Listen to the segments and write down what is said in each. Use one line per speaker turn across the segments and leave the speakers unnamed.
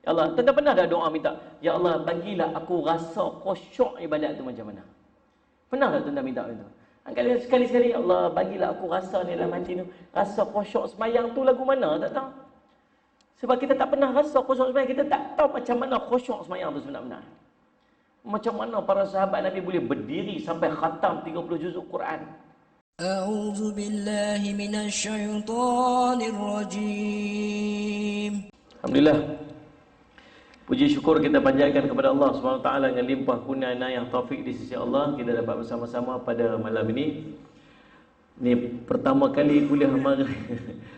Ya Allah, tuan pernah dah doa minta, ya Allah bagilah aku rasa khusyuk ibadat tu macam mana? Pernah tak tuan minta itu? Sekali-sekali, ya Allah bagilah aku rasa ni dalam hati ni, rasa khusyuk sembahyang tu lagu mana tak tahu. Sebab kita tak pernah rasa khusyuk sembahyang, kita tak tahu macam mana khusyuk sembahyang tu sebenar-benar. Macam mana para sahabat Nabi boleh berdiri sampai khatam 30 juzuk Quran.
A'udzu billahi minasyaitonir rajim.
Alhamdulillah. Puji syukur kita panjatkan kepada Allah SWT dengan limpah kurnia inayah taufik di sisi Allah. Kita dapat bersama-sama pada malam ini. Ni pertama kali kuliah maghrib.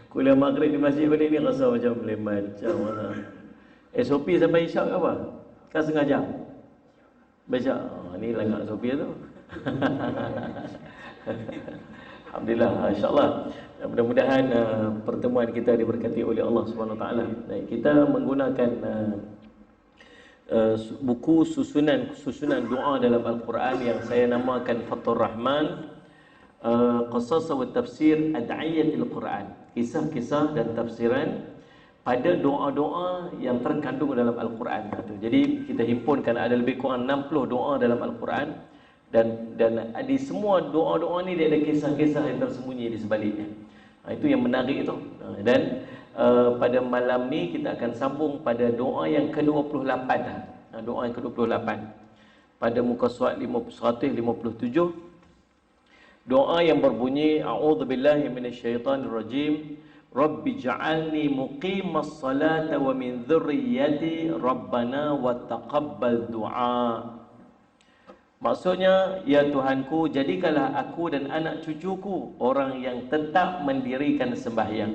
Kuliah maghrib di masjid pada ni rasa macam macam mana. SOP sampai isyak ke apa? Kan setengah jam. Baca. Ni langgar SOP tu. Alhamdulillah, insya-Allah. Mudah-mudahan pertemuan kita diberkati oleh Allah SWT. Kita menggunakan buku susunan doa dalam Al-Quran yang saya namakan Fathur Rahman, Qasas wa Tafsir Ad'iyatil Quran, kisah-kisah dan tafsiran pada doa-doa yang terkandung dalam Al-Quran. Jadi kita himpunkan ada lebih kurang 60 doa dalam Al-Quran, dan di semua doa-doa ni dia ada kisah-kisah yang tersembunyi di sebaliknya. Itu yang menarik itu. Dan pada malam ni kita akan sambung pada doa yang ke-28. Doa yang ke-28 pada muka surat 157. Doa yang berbunyi, a'udzubillahi minasyaitonirrajim, rabbi ja'alni muqimas salata wa min dzurriyyati rabbana wa taqabbal du'a. Maksudnya, ya Tuhanku, jadikanlah aku dan anak cucuku orang yang tetap mendirikan sembahyang.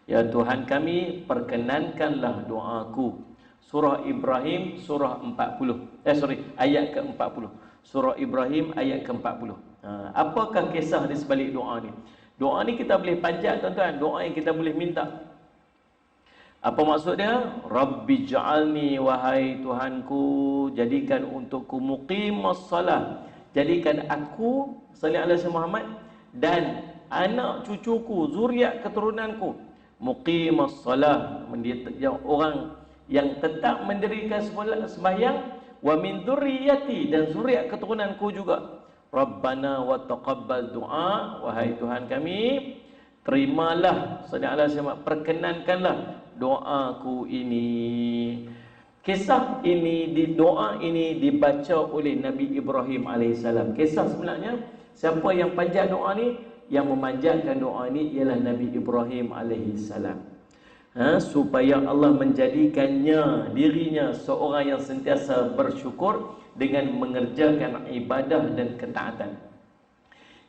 Ya Tuhan kami, perkenankanlah doaku. Surah Ibrahim surah 40. Ayat ke-40. Surah Ibrahim ayat ke-40. Apakah kisah di sebalik doa ni? Doa ni kita boleh panjat tuan-tuan, doa yang kita boleh minta. Apa maksud dia? Rabbi ja'alni, wahai Tuhanku, jadikan untukku muqimas salah. Jadikan aku, sallallahu alaihi Muhammad, dan anak cucuku, zuriat keturunanku, muqimas salah, orang yang tetap mendirikan sembahyang, wa min dzurriyyati, dan zuriat keturunanku juga. Rabbana wa taqabbal du'a, wahai Tuhan kami, terimalah, sallallahu alaihi wasallam, perkenankanlah doaku ini. Kisah ini, doa ini dibaca oleh Nabi Ibrahim alaihissalam. Kisah sebenarnya, siapa yang panjat doa ni? Yang memanjatkan doa ini ialah Nabi Ibrahim alaihissalam. Supaya Allah menjadikannya, dirinya, seorang yang sentiasa bersyukur dengan mengerjakan ibadah dan ketaatan.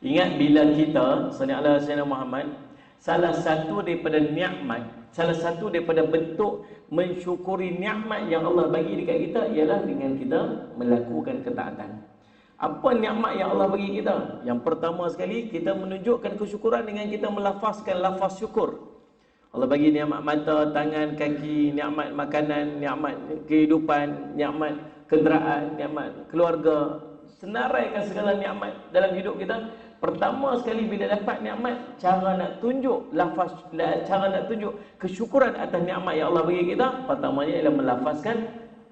Ingat bila kita, sallallahu alaihi wasallam Muhammad, salah satu daripada nikmat, salah satu daripada bentuk mensyukuri nikmat yang Allah bagi dekat kita ialah dengan kita melakukan ketaatan. Apa nikmat yang Allah bagi kita? Yang pertama sekali, kita menunjukkan kesyukuran dengan kita melafazkan lafaz syukur. Allah bagi nikmat mata, tangan, kaki, nikmat makanan, nikmat kehidupan, nikmat kenderaan, nikmat keluarga. Senaraikan segala nikmat dalam hidup kita. Pertama sekali bila dapat nikmat, cara nak tunjuk lafaz, cara nak tunjuk kesyukuran atas nikmat yang Allah bagi kita, pertamanya ialah melafazkan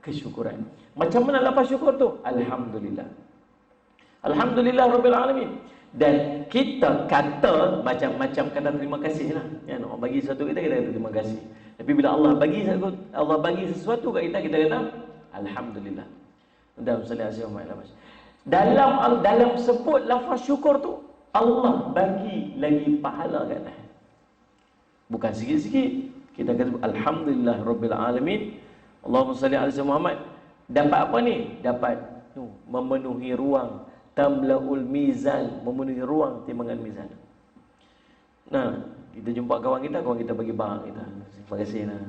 kesyukuran. Macam mana lafaz syukur tu? Alhamdulillah. Alhamdulillah Rabbil Alamin. Dan kita kata macam-macam kata terima kasih lah. Ya, orang bagi sesuatu kita kata terima kasih. Tapi bila Allah bagi sesuatu kat kita, kita kata Alhamdulillah. Dalam sebut lafaz syukur tu, Allah bagi lagi pahala kat atas. Bukan sikit-sikit. Kita kata Alhamdulillah Rabbil Alamin. Allahumma salli ala Muhammad. Dapat apa ni? Dapat memenuhi ruang, tamlaul mizan, memenuhi ruang timbangan mizan. Nah, kita jumpa kawan kita bagi barang kita. Terima kasih nah.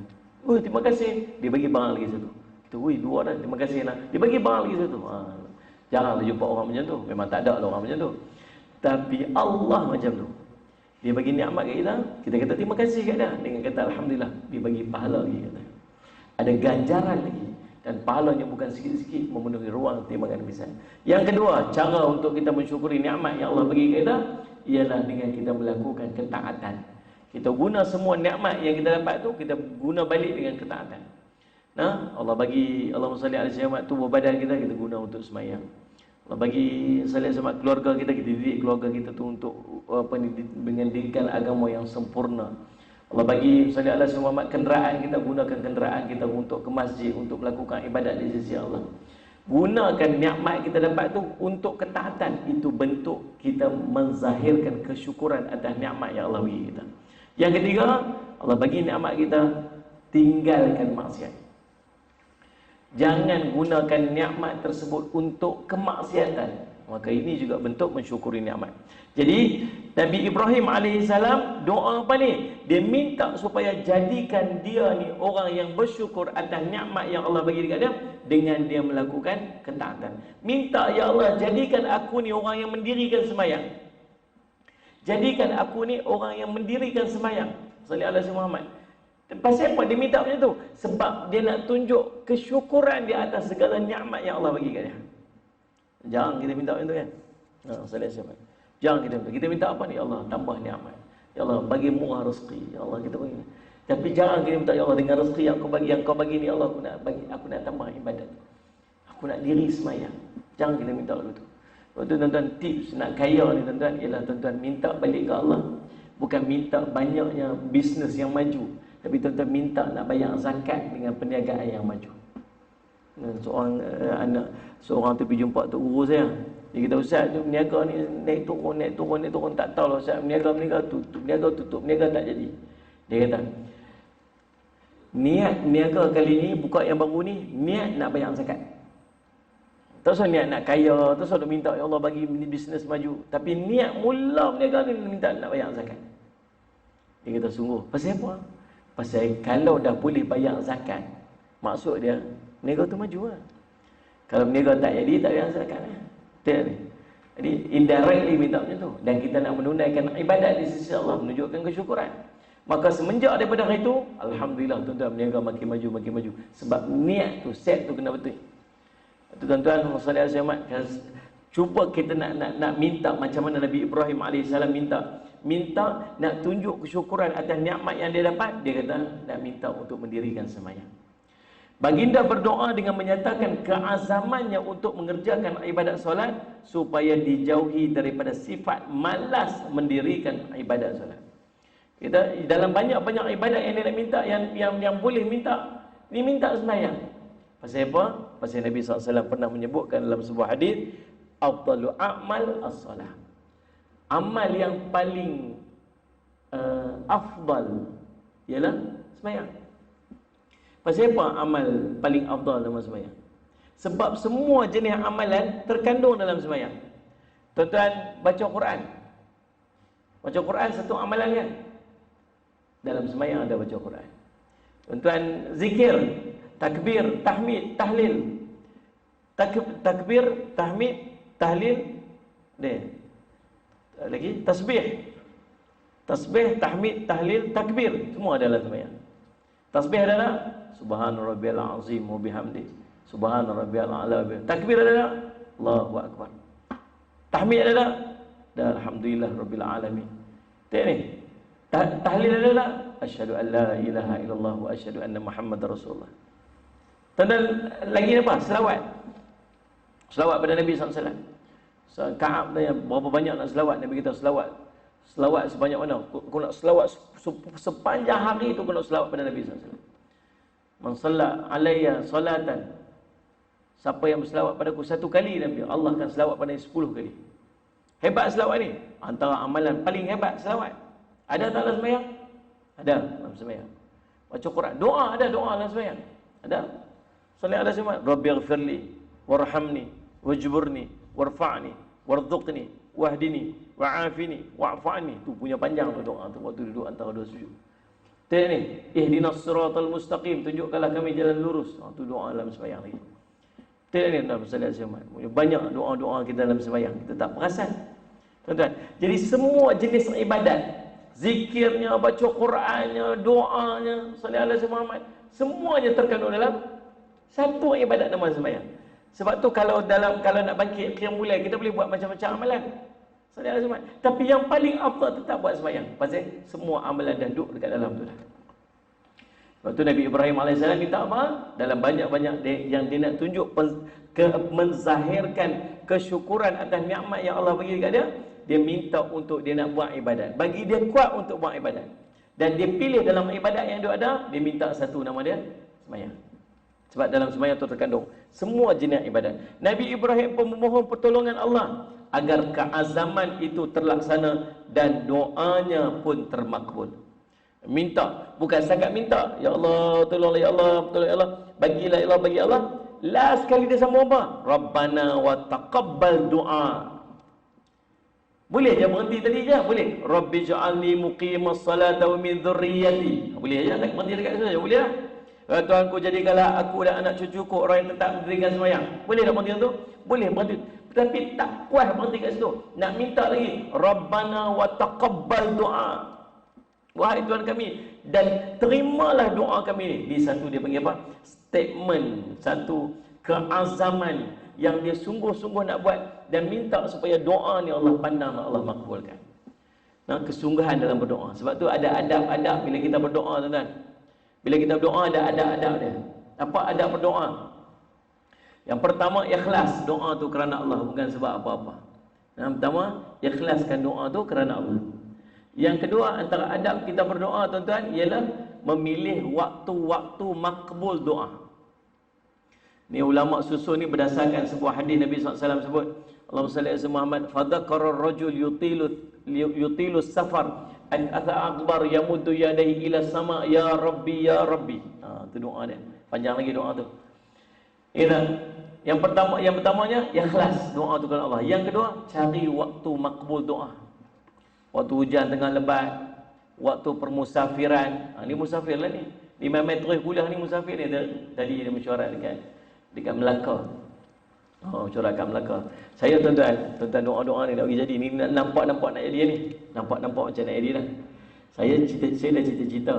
Terima kasih. Dia bagi barang lagi satu. Kita, dua dah, terima kasih nah. Dia bagi barang lagi satu. Janganlah jumpa orang macam tu. Memang tak ada lah orang macam tu. Tapi Allah macam tu. Dia bagi nikmat kat kita kata terima kasih kat dia. Dengan kata Alhamdulillah, dia bagi pahala lagi kata. Ada ganjaran lagi. Dan pahalanya bukan sikit-sikit, memenuhi ruang timbangan mizan. Yang kedua, cara untuk kita mensyukuri nikmat yang Allah bagi kita ialah dengan kita melakukan ketaatan. Kita guna semua nikmat yang kita dapat tu, kita guna balik dengan ketaatan. Nah, Allah bagi Allahumma salli ala sayyidina tubuh badan kita guna untuk sembahyang. Allah bagi salli sama keluarga kita didik keluarga kita tu untuk apa ni, mendidikan agama yang sempurna. Allah bagi salli ala sayyidina Muhammad kenderaan kita, gunakan kenderaan kita untuk ke masjid, untuk melakukan ibadat di sisi Allah. Gunakan nikmat kita dapat tu untuk ketaatan. Itu bentuk kita menzahirkan kesyukuran atas nikmat yang Allah bagi kita. Yang ketiga, Allah bagi nikmat kita, tinggalkan maksiat. Jangan gunakan nikmat tersebut untuk kemaksiatan. Maka ini juga bentuk mensyukuri nikmat. Jadi Nabi Ibrahim alaihissalam doa apa ni? Dia minta supaya jadikan dia ni orang yang bersyukur atas nikmat yang Allah bagi dekat dia dengan dia melakukan ketaatan. Minta, ya Allah, jadikan aku ni orang yang mendirikan sembahyang. Jadikan aku ni orang yang mendirikan sembahyang. Sallallahu alaihi Muhammad. Pasal apa dia minta macam tu? Sebab dia nak tunjuk kesyukuran dia atas segala nikmat yang Allah bagi kat dia. Jangan kita minta macam tu kan. Sallallahu alaihi. Jangan kita minta. Kita minta apa ni? Ya Allah, tambah nikmat. Ya Allah, bagi murah rezeki. Ya Allah, kita bagi. Tapi jangan kita minta, ya Allah, dengan rezeki yang kau bagi ni, Allah, aku nak tambah ibadat. Aku nak diri sembahyang. Jangan kita minta begitu. Lepas tu tuan-tuan, tips nak kaya ni tuan-tuan ialah tuan-tuan minta balik ke Allah. Bukan minta banyaknya bisnes yang maju, tapi tuan-tuan minta nak bayar zakat dengan perniagaan yang maju. Seorang tu pergi jumpa Tok Guru saya. Dia kata, Ustaz, tu berniaga ni naik turun, tak tahu lah Ustaz, berniaga tutup, berniaga tak jadi. Dia kata, niat berniaga kali ni, buka yang baru ni, niat nak bayar zakat. Tak usah niat nak kaya, tak usah nak minta, ya Allah bagi bisnes maju. Tapi niat mula berniaga ni, minta nak bayar zakat. Dia kata, sungguh. Pasal apa? Pasal kalau dah boleh bayar zakat, maksud dia, berniaga tu maju lah. Kalau berniaga tak jadi, tak bayar zakat lah. Jadi indirectly minta macam tu. Dan kita nak menunaikan ibadat di sisi Allah, menunjukkan kesyukuran. Maka semenjak daripada hari itu, alhamdulillah tuan-tuan, berniaga makin maju. Sebab niat tu, set tu kena betul. Itu tuan-tuan, cuba kita nak minta macam mana Nabi Ibrahim AS minta nak tunjuk kesyukuran atas nikmat yang dia dapat. Dia kata nak minta untuk mendirikan sembahyang. Baginda berdoa dengan menyatakan keazamannya untuk mengerjakan ibadat solat supaya dijauhi daripada sifat malas mendirikan ibadat solat. Kita dalam banyak-banyak ibadat yang dia nak minta, yang boleh minta, dia minta sembahyang. Pasal apa? Pasal Nabi SAW pernah menyebutkan dalam sebuah hadis, afdalu a'mal as-salah. Amal yang paling afdal ialah sembahyang. Pasal apa amal paling afdal dalam sembahyang? Sebab semua jenis amalan terkandung dalam sembahyang. Tuan-tuan baca Quran. Baca Quran satu amalan kan? Dalam sembahyang ada baca Quran. Tuan-tuan zikir, takbir, tahmid, tahlil. Takbir, tahmid, tahlil, lagi tasbih. Tasbih, tahmid, tahlil, takbir, semua adalah sembahyang. Tasbih adalah subhana rabbiyal azim wa bihamdi, subhana rabbiyal a'la. Takbir adalah Allahu akbar. Tahmid adalah alhamdulillah rabbil alamin. Tengok ni. Tahlil adalah asyhadu an la ilaha illallah wa asyhadu anna muhammadar rasulullah. Dan lagi apa? Selawat. Selawat pada Nabi SAW. Ka'ab tanya, berapa banyak nak selawat? Nabi kita selawat. Selawat sebanyak mana? Kau nak selawat sepanjang hari tu, kau nak selawat pada Nabi SAW. Man salla alayya salatan, siapa yang berselawat padaku satu kali, Nabi, Allah akan selawat pada 10 kali. Hebat selawat ni. Antara amalan paling hebat selawat. Ada tak dalam sembahyang? Ada dalam sembahyang. Baca Quran. Doa, ada doa dalam sembahyang. Ada. Sallallahu alaihi wasallam, Rabbighfirli warhamni wajburni warfa'ni warzuqni wahdini wa'afini wa'fa'ni. Tu punya panjang tu doa tu waktu duduk antara dua sujud. Tengok ni, ihdinas siratal mustaqim, tunjukkanlah kami jalan lurus. Tu doa dalam sembahyang lagi. Tengok ni dalam sallallahu alaihi wasallam. Banyak doa-doa kita dalam sembahyang, kita tak perasan. Tuan-tuan, jadi semua jenis ibadat, zikirnya, baca Qurannya, doanya, sallallahu alaihi wasallam, semuanya terkandung dalam satu ibadat nama sembahyang. Sebab tu kalau nak bangkit qiyamul lail, kita boleh buat macam-macam amalan. Tapi yang paling afdal tetap buat sembahyang. Pasal semua amalan dah duduk dekat dalam tu dah. Waktu Nabi Ibrahim AS minta apa? Dalam banyak-banyak yang dia nak tunjuk menzahirkan kesyukuran atas nikmat yang Allah bagi dekat dia, dia minta untuk dia nak buat ibadat. Bagi dia kuat untuk buat ibadat. Dan dia pilih dalam ibadat yang dia ada, dia minta satu, nama dia sembahyang. Sebab dalam sembahyang itu terkandung semua jenis ibadat. Nabi Ibrahim pun memohon pertolongan Allah agar keazaman itu terlaksana dan doanya pun termakbul. Minta, bukan sangat minta, ya Allah tolonglah, ya Allah tolong, ya Allah bagilah, ya Allah bagi Allah. Last kali dia sambung apa? Rabbana wa taqabbal du'a. Boleh je berhenti tadi je, boleh. Rabbi ja'alni muqimas salata wa min dhurriyyati. Boleh je tak berhenti dekat situ je, boleh lah. Tuhanku, jadikanlah aku dan anak cucuku orang yang tetap mendirikan sembahyang. Boleh tak berhenti tu? Boleh berhenti. Tapi tak puas berhenti kat situ. Nak minta lagi. Rabbana wa taqabbal du'a. Wahai Tuhan kami, dan terimalah doa kami ni. Di satu dia panggil apa? Statement, satu keazaman yang dia sungguh-sungguh nak buat dan minta supaya doa ni Allah pandang, Allah makbulkan. Nah, kesungguhan dalam berdoa. Sebab tu ada adab-adab bila kita berdoa, tuan-tuan. Bila kita berdoa ada adab-adab dia. Apa adab berdoa? Yang pertama, ikhlas doa tu kerana Allah, bukan sebab apa-apa. Yang pertama, ikhlaskan doa tu kerana Allah. Yang kedua, antara adab kita berdoa, tuan-tuan, ialah memilih waktu-waktu makbul doa. Ni ulama susun ni berdasarkan sebuah hadis Nabi SAW sebut, Allahumma salli ala Muhammad, fadhakara ar-rajul yutilu safar atha akbar yamuddu yadayhi ila sama, ya rabbi ya rabbi. Tu doa dia. Panjang lagi doa tu. Yang pertamanya ikhlas doa tu kepada Allah. Yang kedua, cari waktu makbul doa. Waktu hujan tengah lebat, waktu permusafiran. Ni musafir lah ni. Imam terus kuliah ni musafir ni. Tadi dia mesyuarat dekat Melaka. Mesyuarat kat Melaka. Saya tuan-tuan doa-doa ni nak pergi jadi ni, nampak nak jadi ni. Nampak macam nak jadi dah. Saya dah cita-cita.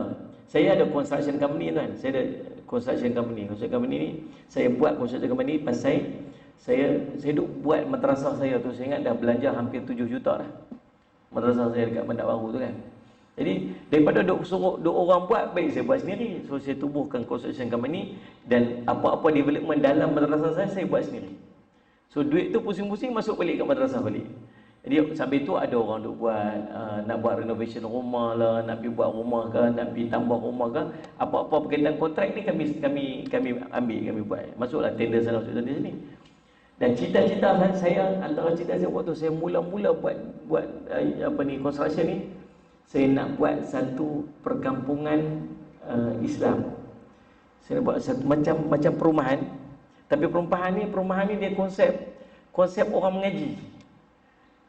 Saya ada construction company tuan. Saya ada construction company. Construction company ni saya buat construction company pasal saya duk buat madrasah saya tu. Saya ingat dah belanja hampir 7 juta dah. Madrasah saya dekat Bandar Baru tu kan. Jadi daripada duk orang buat, baik saya buat sendiri. So saya tubuhkan construction company dan apa-apa development dalam madrasah saya buat sendiri. So duit tu pusing-pusing masuk balik kat madrasah balik. Jadi sampai tu ada orang duk buat nak buat renovation rumah lah, nak pergi buat rumah ke, nak pergi tambah rumah ke, apa-apa berkaitan kontrak ni kami ambil, kami buat. Masuklah tender sana, masuk tender sini. Dan cita-cita saya, antara cita saya waktu saya mula-mula buat construction ni, saya nak buat satu perkampungan Islam. Saya nak buat satu macam perumahan. Tapi perumahan ni dia konsep orang mengaji.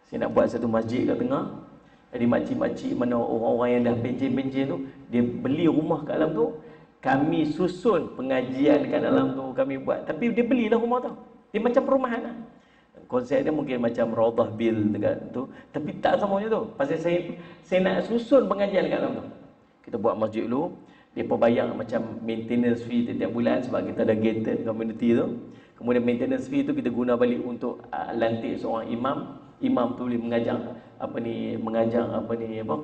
Saya nak buat satu masjid kat tengah. Jadi makcik-makcik mana orang-orang yang dah pencen-pencen tu, dia beli rumah kat dalam tu, kami susun pengajian kat dalam tu, kami buat. Tapi dia belilah rumah tu. Dia macam perumahan lah. Konsep dia mungkin macam Raudah Bil dekat tu, tapi tak semuanya tu. Pasal saya nak susun pengajian kat dalam tu. Kita buat masjid dulu, depa bayar macam maintenance fee setiap bulan sebab kita ada gated community tu. Kemudian maintenance fee tu kita guna balik untuk lantik seorang imam. Imam tu boleh mengajar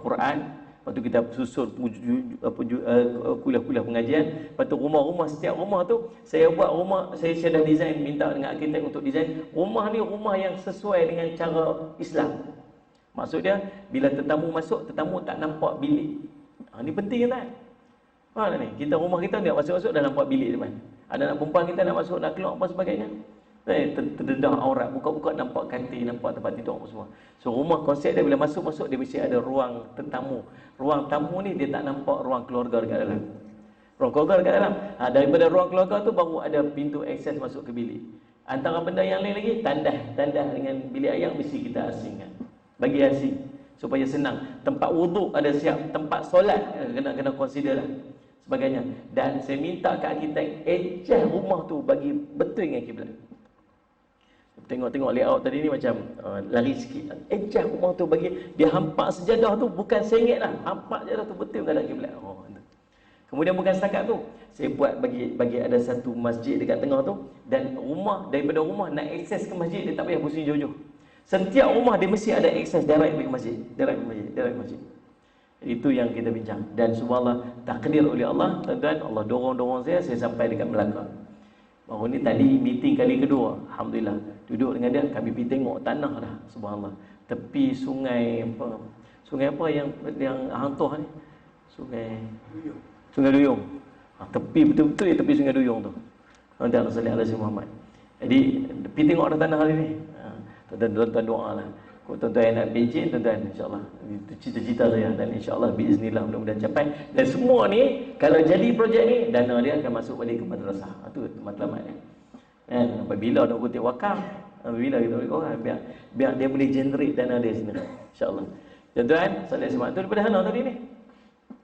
Quran. Lepas tu kita susun kuliah-kuliah pengajian. Lepas tu rumah-rumah, setiap rumah tu saya buat rumah, saya dah design, minta dengan arkitek untuk design rumah ni, rumah yang sesuai dengan cara Islam. Maksud dia bila tetamu masuk, tetamu tak nampak bilik. Ni penting kan? Ni kita rumah kita tak masuk-masuk dah nampak bilik depan. Ada anak perempuan kita nak masuk, nak keluar apa sebagainya, terdedah aurat, buka-buka nampak katil, nampak tempat tidur apa semua. So rumah konsep dia bila masuk-masuk dia mesti ada ruang tetamu. Ruang tamu ni dia tak nampak ruang keluarga dekat dalam. Ruang keluarga dekat dalam. Daripada ruang keluarga tu baru ada pintu akses masuk ke bilik. Antara benda yang lain lagi, tandah dengan bilik ayam mesti kita asingkan. Bagi asing supaya senang. Tempat wuduk ada siap, tempat solat kena consider lah sebagainya. Dan saya minta ke arkitek adjust rumah tu bagi betul dengan kiblat. Tengok layout tadi ni macam lari sikit. Adjust rumah tu bagi dia hampak sejadah tu bukan sengit lah. Hampak sejadah tu betul dengan kiblat. Kemudian bukan setakat tu, saya buat bagi ada satu masjid dekat tengah tu, dan daripada rumah nak akses ke masjid dia tak payah pusing jauh-jauh. Setiap rumah dia mesti ada akses direct ke masjid, direct ke masjid. Itu yang kita bincang. Dan subhanallah, takdir oleh Allah, tuan-tuan, Allah dorong-dorong saya sampai dekat Melaka. Baru ni tadi meeting kali kedua, alhamdulillah. Duduk dengan dia, kami pergi tengok tanah dah, subhanallah. Tepi sungai apa? Sungai apa yang hang tuah ni? Sungai Duyung. Tepi betul-betul ya, tepi Sungai Duyung tu. Tuan-tuan sallallahu alaihi Muhammad. Jadi pergi tengok dah tanah hari ni. Tuan-tuan doalah. Kalau tuan-tuan yang nak bencin, tuan-tuan, insyaAllah itu cita-cita saya. Dan insyaAllah biiznillah mudah-mudahan capai. Dan semua ni, kalau jadi projek ni, dana dia akan masuk balik ke madrasah. Itu matlamat dia. Kan? Apabila nak kutip wakaf, apabila kita balik orang, biar dia boleh generate dana dia sendiri, insyaAllah. Tuan-tuan, sallallahu alaihi tu daripada mana tadi ni?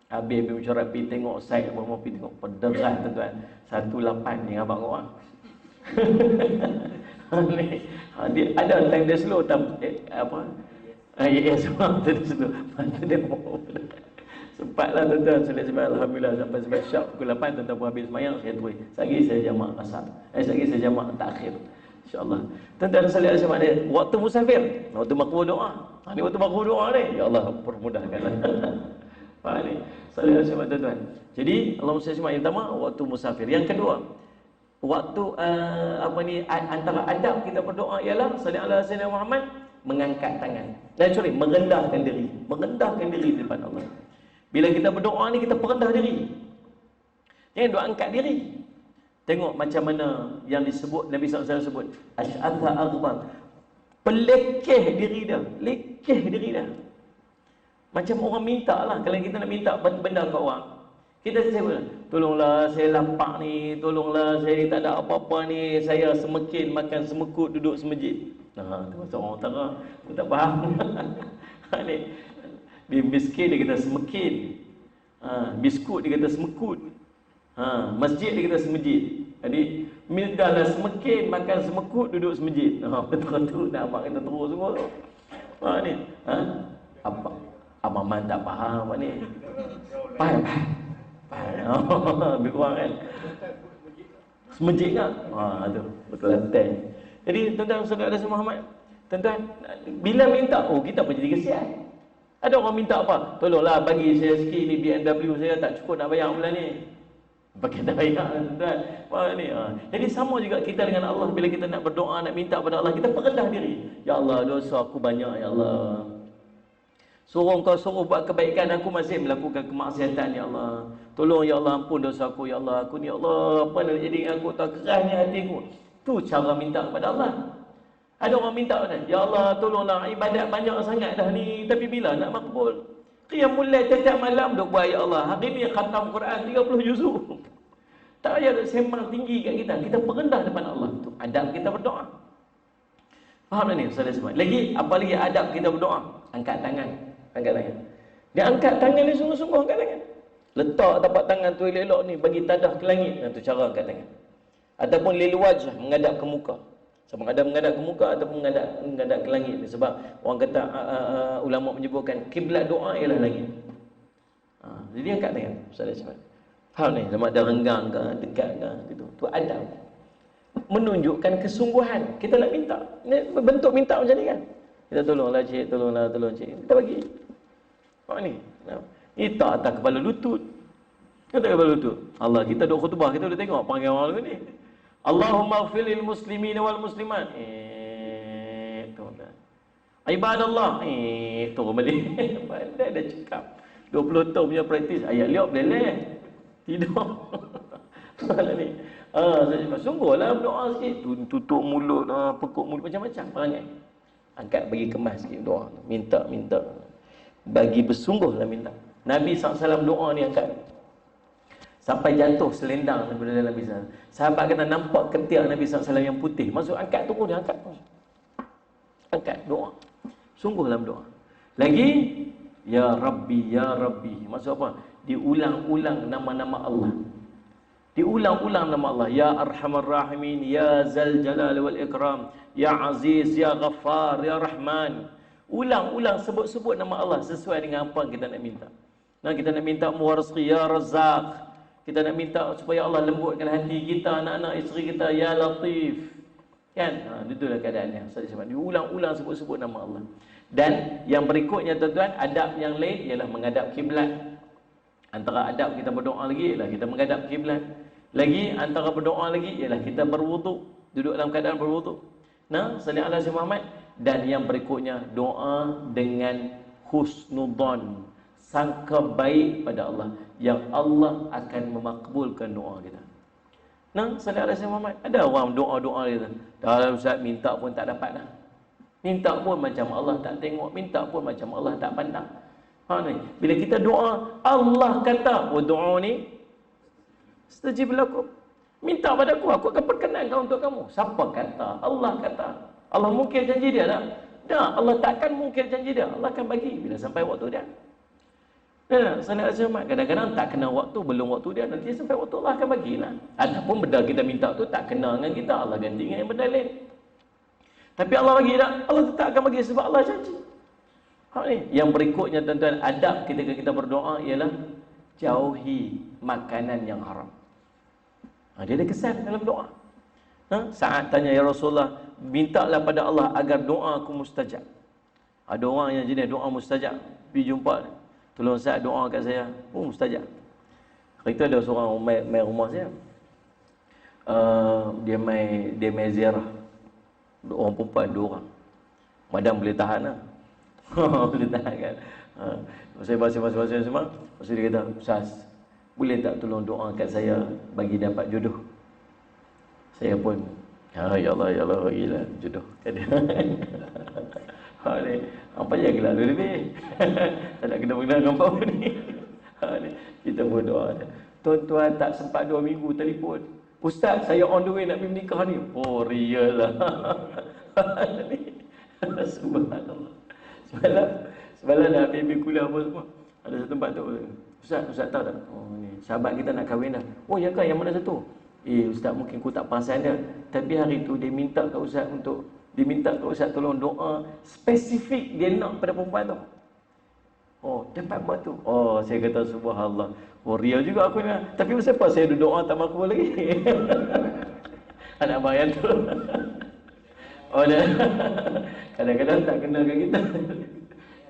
Habis mesyuarat pergi tengok site, mau pergi tengok pederas, tuan-tuan. 18 ni abang orang. Dia ada time dia slow apa? Yes, dia slow. Dia sempatlah tuan-tuan, saya alhamdulillah sampai syak pukul 8 tuan-tuan pun habis semayang, saya terus. Lagi saya jamak asar. Lagi saya jamak takhir. Insya-Allah. Tuan-tuan sallallahu alaihi wasallam, waktu musafir, waktu makbul doa. Ni waktu makbul doa ni. Ya Allah, permudahkanlah. Faham ni? Sallallahu alaihi wasallam tuan-tuan. Jadi Allahumma salli yang pertama waktu musafir. Yang kedua, waktu antara adab kita berdoa ialah sallallahu alaihi wasallam Muhammad, mengangkat tangan. Dan merendahkan diri di depan Allah. Bila kita berdoa ni kita perendah diri. Jangan doa angkat diri. Tengok macam mana yang disebut Nabi SAW sebut asy'atha aghbar. Pelekeh diri dia, lekeh diri dia. Macam orang minta lah. Kalau kita nak minta benda ke orang, kita cakap, tolonglah saya lapar ni, tolonglah saya tak ada apa-apa ni, saya semekin makan semekut duduk semejit. Tu macam orang utara, aku tak faham. Ni miskin dia kata semekin, biskut dia kata semekut, masjid dia kata semejit. Jadi mintalah semekin makan semekut duduk semejit. Betul-betul nak abang kata terus semua tu. Ni Abang Man tak faham apa ni. Faham. Lebih kurang kan. Semejit kan? Tu betul lantai. Jadi tuan-tuan saudara Muhammad, tuan-tuan bila minta, kita pun jadi kesian. Ada orang minta apa? Tolonglah bagi saya sikit ni, BMW saya tak cukup nak bayar bulan ni. Pakai tak bayar tuan-tuan. Ni. Jadi sama juga kita dengan Allah. Bila kita nak berdoa, nak minta pada Allah, kita perendah diri. Ya Allah, dosa aku banyak ya Allah. Suruh kau suruh buat kebaikan, aku masih melakukan kemaksiatan ya Allah. Tolong ya Allah, ampun dosa aku ya Allah. Aku ni ya Allah, apa nak jadi dengan aku, tak kerasnya hatiku. Tu cara minta kepada Allah. Ada orang minta kan, ya Allah tolonglah ibadat banyak sangat dah ni, tapi bila nak makbul? Qiyamul lail setiap malam duk buat ya Allah. Hari ni khatam Quran 30 juzuk. Tak payah duk sembang tinggi kat kita. Kita perendah depan Allah. Tu adab kita berdoa. Faham tak ni Ustaz Ismail? Lagi apa lagi adab kita berdoa? Angkat tangan. Angkat tangan. Dia angkat tangan ni sungguh-sungguh angkat tangan. Letak tapak tangan tu elok ni bagi tadah ke langit. Itu cara angkat tangan. Ataupun lil wajh, menghadap ke muka. Sama ada menghadap ke muka ataupun menghadap ke langit. Sebab orang kata ulama menyebutkan kiblat doa ialah langit. Jadi angkat tangan Ustaz Ismail. Faham ni? Sama ada renggang ke, dekat ke, gitu. Tu adab. Menunjukkan kesungguhan. Kita nak minta. Ini bentuk minta macam ni kan. Kita tolonglah cik, tolong cik. Kita bagi. Faham ni? Kita atas kepala lutut. Kita kepala lutut. Allah, kita duk khutbah, kita boleh tengok panggil orang ni. Allahumma ighfir lil muslimin wal muslimat. Tu dah. Ibadallah. Tu kembali. Pandai dah cakap. 20 tahun punya praktis. Ayat liop boleh. Tidur. Malah ni. Saya cakap, sungguhlah berdoa sikit. Tutup mulut, pekuk mulut macam-macam perangai. Angkat bagi kemas sikit doa. Minta. Bagi bersungguhlah minta. Nabi SAW doa ni angkat. Sampai jatuh selendang daripada Nabi SAW. Sahabat kata nampak ketiak Nabi SAW yang putih. Maksud angkat tu pun dia angkat. Angkat doa. Sungguhlah berdoa. Lagi, Ya Rabbi, Ya Rabbi. Maksud apa? Diulang-ulang nama-nama Allah. Diulang-ulang nama Allah. Ya Arhamar Rahimin, Ya Zal Jalal wal Ikram, Ya Aziz, Ya Ghaffar, Ya Rahman. Ulang-ulang sebut-sebut nama Allah sesuai dengan apa kita nak minta. Nah, kita nak minta muwarizqi, Ya Razzaq. Kita nak minta supaya Allah lembutkan hati kita, anak-anak isteri kita, Ya Latif. Kan? Itulah keadaannya. Diulang-ulang sebut-sebut nama Allah. Dan yang berikutnya tuan-tuan, adab yang lain ialah menghadap kiblat. Antara adab kita berdoa lagi ialah kita menghadap kiblat. Lagi antara berdoa lagi ialah kita berwuduk, duduk dalam keadaan berwuduk. Nah, sallallahu alaihi Muhammad. Dan yang berikutnya doa dengan husnudzon, sangka baik pada Allah, yang Allah akan memakbulkan doa kita. Nah, sallallahu alaihi Muhammad. Ada orang doa-doa dia, dah Ustaz minta pun tak dapat dah. Minta pun macam Allah tak tengok, minta pun macam Allah tak pandang. Ha ni, bila kita doa, Allah kata, "Ud'uni astajib lakum." Minta padaku, aku akan perkenankan untuk kamu. Siapa kata? Allah kata. Allah mungkir janji dia tak? Tak, Allah takkan mungkir janji dia. Allah akan bagi bila sampai waktu dia. Nah, kadang-kadang tak kena waktu, belum waktu dia, nanti sampai waktu Allah akan bagilah. Ataupun benda kita minta tu tak kena dengan kita, Allah ganti dengan yang benda lain. Tapi Allah bagi tak? Allah tetap akan bagi sebab Allah janji. Yang berikutnya tuan-tuan, adab ketika kita berdoa ialah jauhi makanan yang haram. Dia ada kesan dalam doa. Saat tanya, ya Rasulullah, mintalah pada Allah agar doa aku mustajab. Ada orang yang jenis doa mustajab, pergi jumpa, tolong Ustaz doa kat saya, mustajab. Hari tu ada seorang mai rumah saya, dia mai ziarah. Orang perempuan 2 orang. Madam boleh tahan lah. Boleh tahan kan. Saya bahasa semua. Lepas dia kata, Ustaz, boleh tak tolong doa kat saya bagi dapat jodoh? Saya pun, ya Allah, bagilah jodoh. Apa yang gelap dulu ni? Tak nak kena mengenal apa ni. Kita berdoa. Tuan-tuan tak sempat 2 minggu telefon. Ustaz, saya on the way nak pergi menikah ni. Oh, real lah. Subhanallah. Semalam dah pergi kuliah apa semua. Ada satu tempat tu. Ustaz tahu tak? Oh, ni sahabat kita nak kahwin dah. Oh, ya kan? Yang mana satu? Ustaz mungkin aku tak perasan dia. Tapi hari tu dia minta kat Ustaz tolong doa spesifik dia nak pada perempuan tu. Oh, dapat buat tu. Oh, saya kata subhanallah. Oh, real juga aku ni. Tapi kenapa saya doa tak makbul lagi? Anak bayar tu. Oh, dah. Kadang-kadang tak kenakan kita.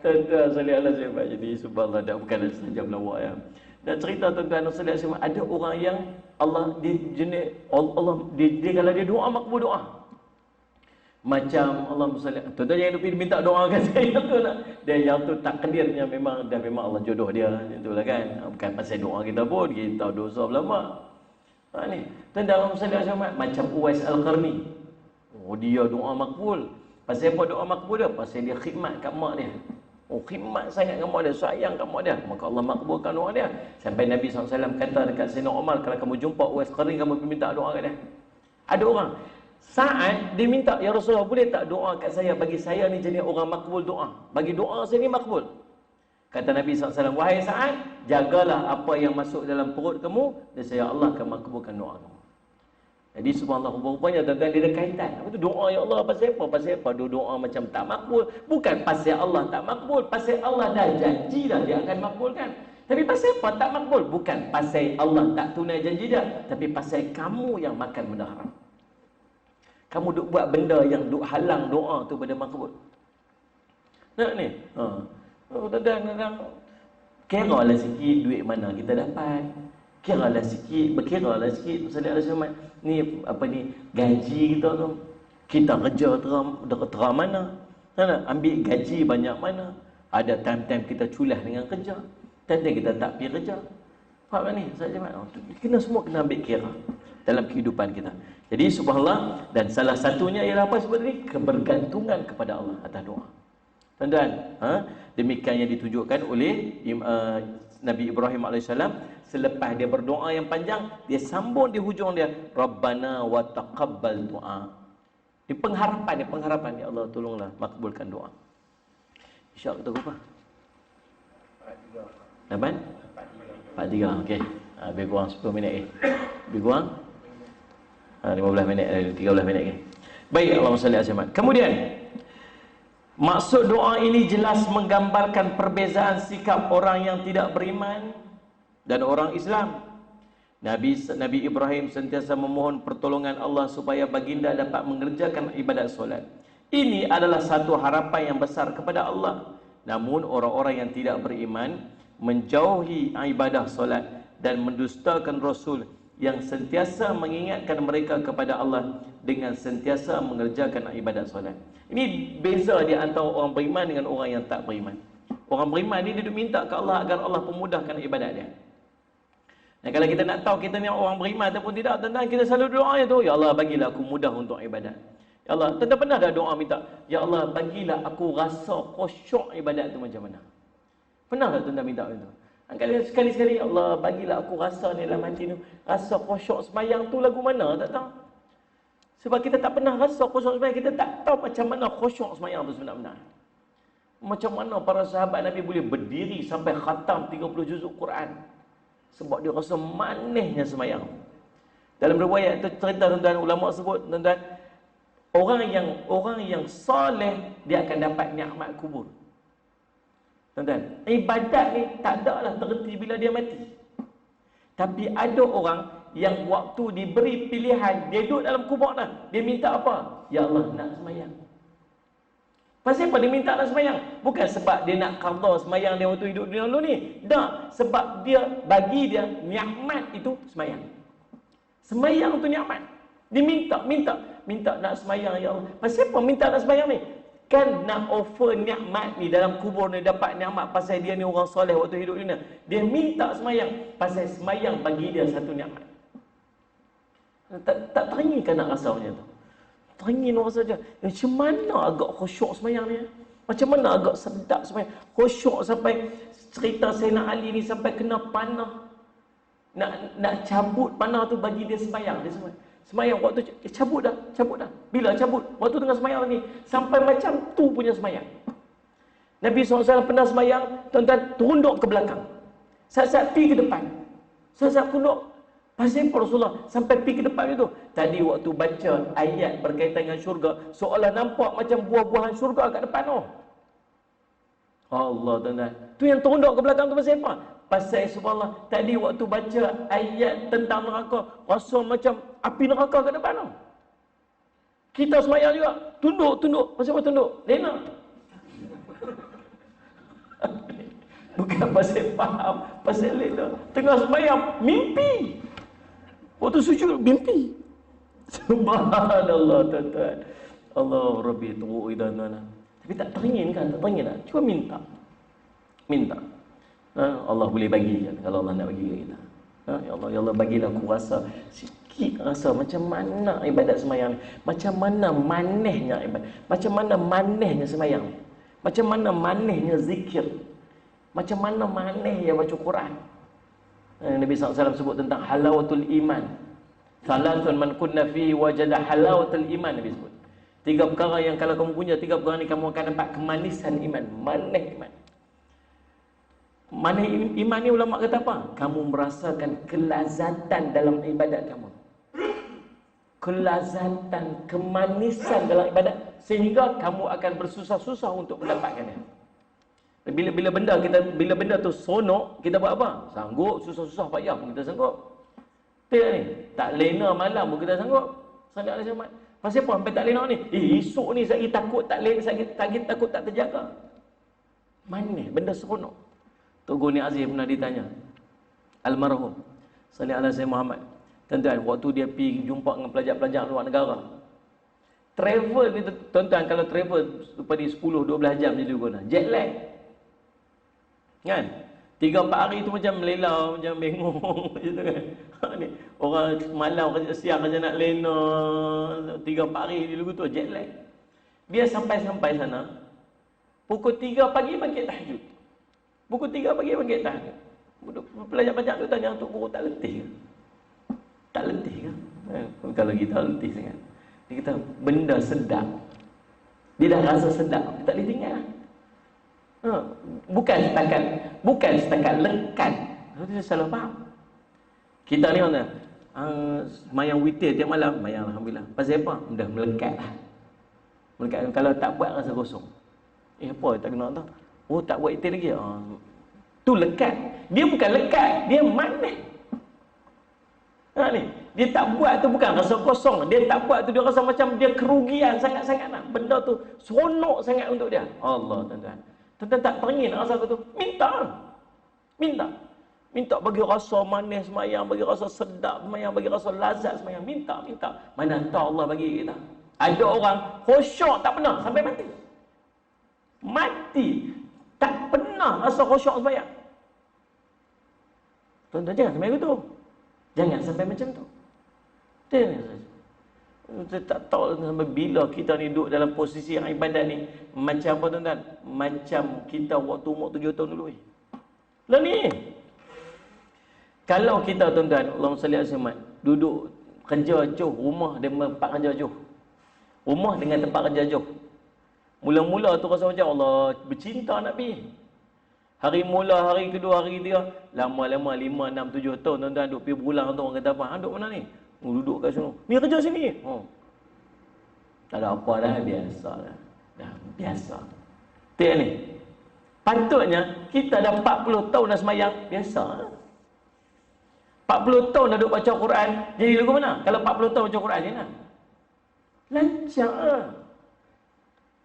Tuan-tuan salih Allah saya. Jadi subhanallah, dah bukan saja melawak ya. Dan cerita tuan-tuan salih Allah, ada orang yang Allah dia kalau dia doa makbul doa. Macam Allah SWT, tuan-tuan jangan lupa minta doa kan saya tu lah. Dan yang tu takdirnya memang Allah jodoh dia. Itulah kan. Bukan pasal doa kita pun, kita dosa berlama. Ni. Tuan-tuan Allah SWT, macam Uwais Al-Qarni. Oh, dia doa makbul. Pasal apa doa makbul dia? Pasal dia khidmat kat mak dia. Oh, khidmat sangat kat mak dia, sayang kat mak dia. Maka Allah makbulkan doa dia. Sampai Nabi SAW kata dekat Sayyidina Umar, kalau kamu jumpa Uwais Al-Qarni, kamu minta doa kat dia. Ada orang saat dia minta, ya Rasulullah, boleh tak doa kat saya, bagi saya ni jadi orang makbul doa, bagi doa saya ni makbul. Kata Nabi SAW, wahai Sa'ad, jagalah apa yang masuk dalam perut kamu, dan saya Allah akan makbulkan doa kamu. Jadi subhanallah, rupanya tuan-tuan dia ada kaitan. Apa tu doa ya Allah pasal apa? Pasal apa doa macam tak makbul? Bukan pasal Allah tak makbul, pasal Allah dah janji dah dia akan makbulkan. Tapi pasal apa tak makbul? Bukan pasal Allah tak tunai janji dia, tapi pasal kamu yang makan benda haram. Kamu duk buat benda yang duk halang doa tu pada makbul. Nak ni? Kadang-kadang kiralah sikit duit mana kita dapat. Berkiralah sikit Rasulullah ni apa ni gaji kita tu. Kita kerja terang mana? Ambil gaji banyak mana? Ada time-time kita culah dengan kerja. Time-time kita tak pergi kerja. Faham ni? Kena semua kena ambil kira dalam kehidupan kita. Jadi subhanallah, dan salah satunya ialah apa sebenarnya? Kebergantungan kepada Allah atas doa. Tuan-tuan, demikian yang ditunjukkan oleh Nabi Ibrahim AS. Selepas dia berdoa yang panjang, dia sambung di hujung dia, Rabbana wa taqabbal doa. Di pengharapan ya Allah, tolonglah makbulkan doa. InsyaAllah kita lupa 4:3. Okey. Lebih kurang 10 minit lebih kurang 15 minit, 13 minit ke. Baik, Allahumma salli alaihi wasallam. Kemudian maksud doa ini jelas menggambarkan perbezaan sikap orang yang tidak beriman dan orang Islam. Nabi Ibrahim sentiasa memohon pertolongan Allah supaya baginda dapat mengerjakan ibadat solat. Ini adalah satu harapan yang besar kepada Allah. Namun orang-orang yang tidak beriman menjauhi ibadah solat dan mendustakan Rasul yang sentiasa mengingatkan mereka kepada Allah dengan sentiasa mengerjakan ibadat solat. Ini beza di antara orang beriman dengan orang yang tak beriman. Orang beriman ni dia minta ke Allah agar Allah pemudahkan ibadat dia. Dan kalau kita nak tahu kita ni orang beriman ataupun tidak, tentang kita selalu doa itu, ya Allah bagilah aku mudah untuk ibadat. Ya Allah, tentang pernah dah doa minta, ya Allah bagilah aku rasa khusyuk ibadat tu macam mana? Pernah tak tuan minta itu? Sekali-sekali, ya Allah bagilah aku rasa ni dalam hati tu, rasa khusyuk sembahyang tu lagu mana, tak tahu. Sebab kita tak pernah rasa khusyuk sembahyang, kita tak tahu macam mana khusyuk sembahyang tu sebenar-benar. Macam mana para sahabat Nabi boleh berdiri sampai khatam 30 juzuk Quran. Sebab dia rasa manisnya sembahyang. Dalam riwayat tu cerita tuan-tuan, ulama sebut tuan-tuan, orang yang soleh dia akan dapat nikmat kubur. Tuan-tuan, ibadat ni tak ada lah terhenti bila dia mati. Tapi ada orang yang waktu diberi pilihan, dia duduk dalam kubur dah, dia minta apa? Ya Allah nak sembahyang. Pasal apa dia minta nak sembahyang? Bukan sebab dia nak qada sembahyang dia waktu hidup dunia dulu ni. Tak, sebab dia bagi dia nikmat itu sembahyang. Sembahyang tu nikmat. Dia minta nak sembahyang ya Allah. Pasal apa minta nak sembahyang ni? Kan nak offer nikmat ni dalam kubur ni, dapat nikmat pasal dia ni orang soleh waktu hidup dunia. Dia minta sembahyang pasal sembahyang bagi dia satu nikmat. Tak teringin nak rasa macam tu. Teringin orang saja. Macam mana agak khusyuk sembahyang ni? Macam mana agak sedap sembahyang? Khusyuk sampai cerita Sayyidina Ali ni sampai kena panah. Nak cabut panah tu bagi dia sembahyang. Dia sembahyang waktu cabut dah. Bila cabut? Waktu tengah sembahyang ni. Sampai macam tu punya sembahyang. Nabi SAW pernah sembahyang, tuan-tuan tunduk ke belakang. Saat-saat pergi ke depan. Saat-saat tunduk. Pasal apa Rasulullah sampai pergi ke depan itu? Tadi waktu baca ayat berkaitan dengan syurga, seolah nampak macam buah-buahan syurga kat depan tu. Allah tuan-tuan. Tu yang tunduk ke belakang tu pasal apa? Pasal subhanallah, tadi waktu baca ayat tentang neraka, rasa macam api neraka kat depan tu. Kita sembahyang juga, tunduk. Pasal apa tunduk? Lena. Bukan pasal faham, pasal lena. Tengah sembahyang, mimpi. Waktu sujud, mimpi. Subhanallah tuan-tuan. Allah Rabbi tu'u idana. Tapi tak teringin kan? Tak teringin tak? Cuba minta. Allah boleh bagi kan? Kalau Allah nak bagi kita. Ya Allah bagilah aku rasa sikit rasa macam mana ibadat sembahyang ni. Macam mana manisnya ibadat. Macam mana manisnya sembahyang ni. Macam mana manisnya zikir. Macam mana manisnya baca Quran. Nabi SAW sebut tentang halawatul iman. Salatun man kunna fihi wajada halawatul iman. Nabi sebut 3 perkara yang kalau kamu punya 3 perkara ni, kamu akan dapat kemanisan iman. Manis iman. Manis iman ni ulama kata apa? Kamu merasakan kelazatan dalam ibadat kamu. Kelazatan, kemanisan dalam ibadat, sehingga kamu akan bersusah-susah untuk mendapatkannya. Bila benda tu sonok, kita buat apa? Sanggup, susah-susah payah pun kita sanggup. Tidak ni, tak lena malam pun kita sanggup. Salat ada Jumaat. Pasal apa sampai tak lena ni? Esok ni saya takut tak lena, saya takut tak terjaga. Mana benda seronok? Tok Guru Ni Aziz pernah ditanya, almarhum sallallahu alaihi wasallam Muhammad, tuan-tuan, waktu dia pergi jumpa dengan pelajar-pelajar luar negara, travel ni tuan-tuan, kalau travel daripada 10-12 jam dia guna jet lag kan, 3-4 hari tu macam melelau, macam bengong macam tu kan. Ni orang malam kerja, siang kerja nak lena, 3-4 hari dia tu jet lag. Dia sampai sana pukul 3 pagi bangkit tahajud. Pukul 3 pagi bangkit tahajud. Pelajar-pelajar tu tanya, Tok Guru tak letih ke? Tak letih ke? Kalau kita letih sangat. Dia kata benda sedap. Dia dah rasa sedap, tak boleh tinggal. Bukan setakat lekat. Itu salah faham. Kita ni mana? Semayang witir tiap malam, semayang alhamdulillah. Pasal apa? Dah melekat lah. Melekat. Kalau tak buat rasa kosong. Apa tak kena tahu? Oh tak buat witir lagi. Tu lekat. Dia bukan lekat, dia manis. Ni Dia tak buat tu bukan rasa kosong. Dia tak buat tu dia rasa macam dia kerugian sangat-sangat nak. Benda tu seronok sangat untuk dia. Allah tuan-tuan. Tuan-tuan tak teringin rasa tu. Minta. Minta. Minta bagi rasa manis semayang, bagi rasa sedap semayang, bagi rasa lazat semayang. Minta. Mana tahu Allah bagi kita. Ada orang khusyuk tak pernah sampai mati. Mati. Tak pernah rasa khusyuk semayang. Tuan-tuan jangan sampai begitu. Jangan sampai macam tu. Kita tak tahu sampai bila kita ni duduk dalam posisi yang ibadat ni. Macam apa tuan-tuan? Macam kita waktu umur 7 tahun dulu ni. Lah ni. Kalau kita tuan-tuan, Allahumma salli alaihi wasallam, duduk kerja jauh, rumah dengan tempat kerja jauh. Rumah dengan tempat kerja jauh. Mula-mula tu rasa macam Allah bercinta nak pergi. Hari mula, hari kedua, hari ketiga, lama-lama 5, 6, 7 tahun tuan-tuan duduk pergi berulang tu orang kata apa? Duduk mana ni? Duduk kat sini. Ni kerja sini. Tak ada apa dah, biasa dah. Dah biasa. Tengok ni. Patutnya kita dah 40 tahun dah semayang, biasa lah. 40 tahun dah duduk baca Quran, jadi lagu mana? Kalau 40 tahun baca Quran je nak. Lancar lah.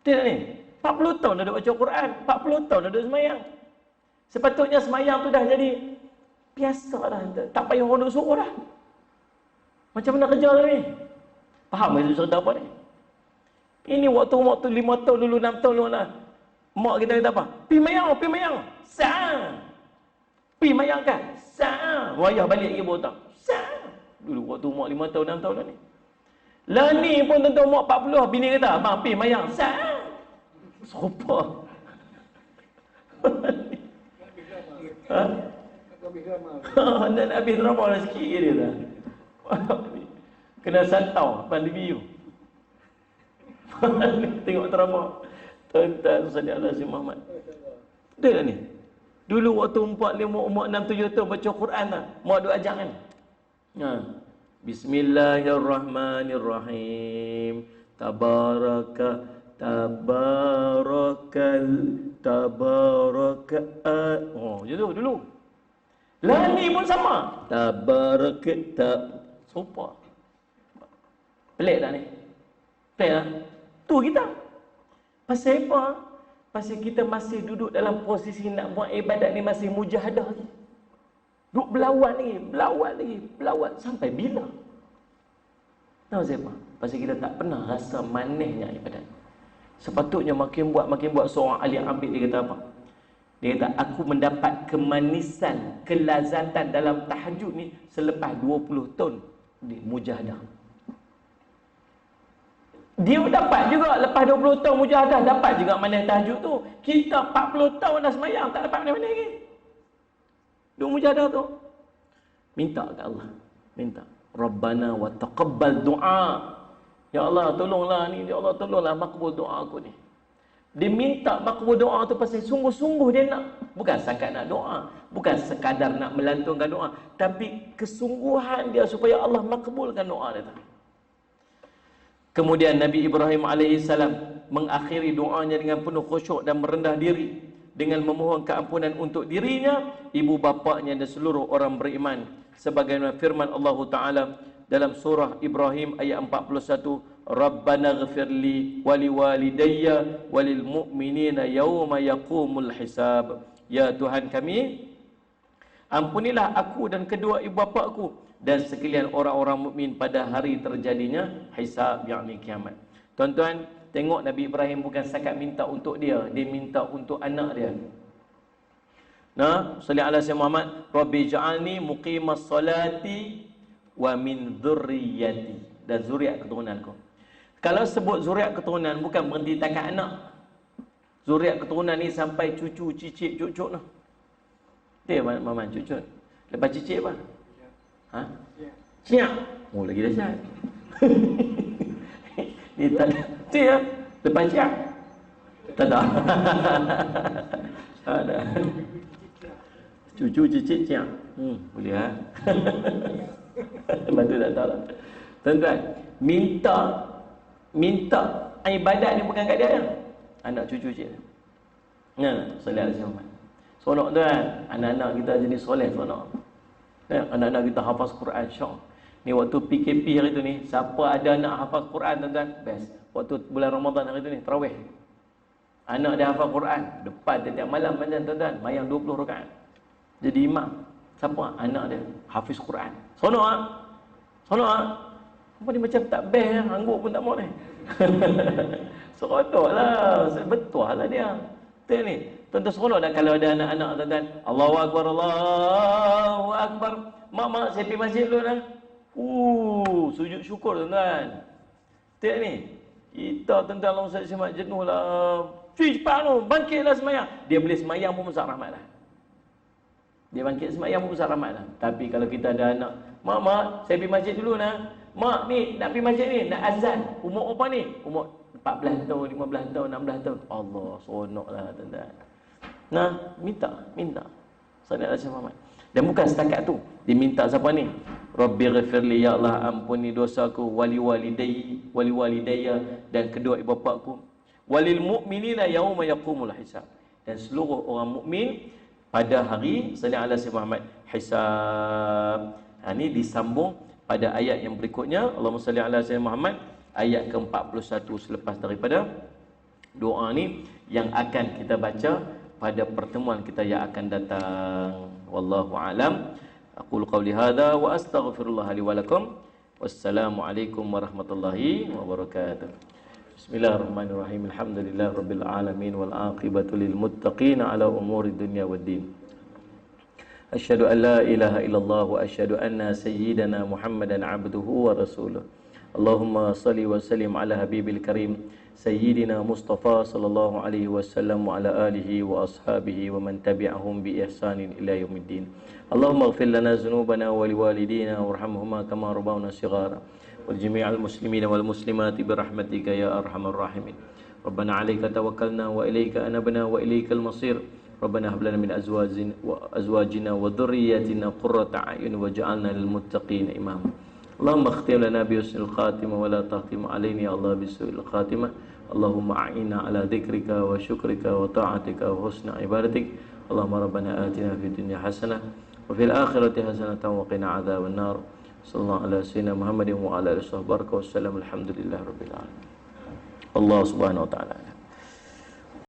Tengok ni. 40 tahun dah duduk baca Quran, 40 tahun dah duduk semayang. Sepatutnya semayang tu dah jadi biasa dah. Tak payah orang duduk suruh dah. Macam mana kerja ni? Faham maksud cerita apa ni? Ini waktu 5 tahun dulu, 6 tahun dulu lah. Mak kita kata apa? Pergi mayang. Sa'ah. Pergi mayang kan? Sa'ah. Wayah balik lagi botol. Sa'ah. Dulu waktu mak 5 tahun, 6 tahun lah ni. Lah ni pun tentu mak 40, bini kata, abang pergi mayang. Sa'ah. Serupa. Ha? Dan habis drama dah sikit dia dah. Kena santau pandemi tu. Tengok drama. Tuan-tuan sallallahu alaihi Muhammad. Dia lah ni. Dulu waktu umur 6, 7 tahun baca Quran lah. Mak duk ajak kan. Bismillahirrahmanirrahim. Tabaraka je tu dulu. Lah ni pun sama. Serupa. Pelik tak ni? Pelik tak? Tu kita. Pasal apa? Pasal kita masih duduk dalam posisi nak buat ibadat ni masih mujahadah lagi. Duk berlawan lagi. Sampai bila? Tahu siapa? Pasal kita tak pernah rasa manisnya ibadat. Sepatutnya makin buat seorang alim abid dia kata apa? Dia kata aku mendapat kemanisan, kelazatan dalam tahajud ni selepas 20 tahun di mujahadah. Dia dapat juga lepas 20 tahun mujahadah dapat juga manis tahajud tu. Kita 40 tahun dah semayang tak dapat mana-mana lagi. Duk mujahadah tu. Minta ke Allah. Minta. Rabbana wa taqabbal du'a. Ya Allah tolonglah ni, ya Allah tolonglah makbul doa aku ni. Dia minta makbul doa tu pasal sungguh-sungguh dia nak. Bukan sekadar nak doa, bukan sekadar nak melantunkan doa, tapi kesungguhan dia supaya Allah makbulkan doa dia tu. Kemudian Nabi Ibrahim AS mengakhiri doanya dengan penuh khusyuk dan merendah diri dengan memohon keampunan untuk dirinya, ibu bapaknya dan seluruh orang beriman. Sebagaimana firman Allah Ta'ala dalam surah Ibrahim ayat 41, Rabbana ghafirli wali walidayya walil mu'minina yawma yaqumul hisab. Ya Tuhan kami, ampunilah aku dan kedua ibu bapakku dan sekalian orang-orang mukmin pada hari terjadinya hisab, yakni kiamat. Tuan-tuan, tengok Nabi Ibrahim bukan setakat minta untuk dia, dia minta untuk anak dia. Nah, salli ala sayyidina Muhammad, Rabbi ja'alni muqimas salati wa min dzurriyyati, dan zuriat keturunanku. Kalau sebut zuriat keturunan bukan berhenti takat anak. Zuriat keturunan ni sampai cucu, cicit, cucuk noh. Dia Maman cucuk. Lepas cicit apa? Ha? Ciak. Oh lagi dahsyat. Ni tak dia lepas ciak. Tak ada. Ada. Cucu, cicit, ciak. Boleh ha. Lepas tu tak tahu lah. Tuan-tuan, minta ibadat ni bukan kat dia ya? Anak cucu cik. Ya, soleh Muhammad. Sonok tu kan, anak-anak kita jadi soleh sonok. Ya, anak-anak kita hafaz Quran syok. Ni waktu PKP hari tu ni, siapa ada anak hafal Quran tuan-tuan, best. Waktu bulan Ramadan hari tu ni, tarawih. Anak dia hafal Quran, depan tiap malam macam tuan-tuan, mayang 20 rakaat. Jadi imam. Siapa? Anak dia hafiz Quran. Sonok ah. Sonok ah. Apa ni macam tak best ah, angguk pun tak mau ni. Seronoklah, betul lah dia. Betul ni. Tuan-tuan seronok dah kalau ada anak-anak tuan-tuan. Allahu akbar, Allahu akbar. Mak saya pergi masjid dulu dah. Sujud syukur tuan-tuan. Betul ni. Kita tuan-tuan Allah Ustaz Semak jenuh lah. Cepat tu, bangkitlah semayang. Dia boleh semayang pun besar rahmat lah. Dia bangkit semayang pun besar rahmat lah. Tapi kalau kita ada anak, mak, saya pergi masjid dulu nah. Mak ni, nak pergi masjid ni, nak azan. Umur apa ni? Umur 14 tahun, 15 tahun, 16 tahun. Allah, seronoklah tuan-tuan. Nah, minta. Sallallahu alaihi wasallam. Dan bukan setakat tu. Dia minta siapa ni? Rabbi ghafirli, ya Allah ampuni dosaku, wali walidayya, dan kedua ibu bapakku. Walil mu'minina yauma yaqumul hisab. Dan seluruh orang mukmin pada hari sallallahu alaihi Muhammad hisab. Ini disambung pada ayat yang berikutnya. Allahumma salli ala sayyidina Muhammad, ayat ke-41 selepas daripada doa ni yang akan kita baca pada pertemuan kita yang akan datang. Wallahu alam. Aqulu qawli hadza wa astaghfirullah li wa lakum. Wassalamu alaikum warahmatullahi wabarakatuh. Bismillahirrahmanirrahim. Alhamdulillah rabbil alamin wal aqibatu lil muttaqin ala umuri dunya waddin. Asyhadu an la ilaha illallah wa asyhadu anna sayyidana Muhammadan abduhu wa rasuluh. Allahumma salli wa sallim ala habibil karim sayyidina Mustafa sallallahu alaihi wasallam wa ala alihi wa ashabihi wa man tabi'ahum bi ihsanin ila yaumiddin. Allahumma ighfir lana dhunubana wa liwalidina warhamhuma kama rabbawna shighara wal jami'al muslimina wal muslimati bi rahmatika ya arhamar rahimin. Rabbana 'alaika tawakkalna wa ilaika anabna wa ilaikal masir. Rabbana hab lana min azwajina wa dhurriyyatina qurrata a'yun waj'alna lil muttaqina imama. Allahumma khtim lana bi husnil khatimah wa la tahtim alaina ya Allah bi su'il khatimah. Allahumma a'inna ala dzikrika wa syukrika wa ta'atika wa husni ibadatik. Allahumma rabbana atina fid dunya hasanah wa fil akhirati hasanatan wa qina adzaban nar. Sallallahu ala sayyidina Muhammadin wa ala alihi wa sahbihi wa sallam. Alhamdulillah rabbil alamin. Allah subhanahu wa ta'ala.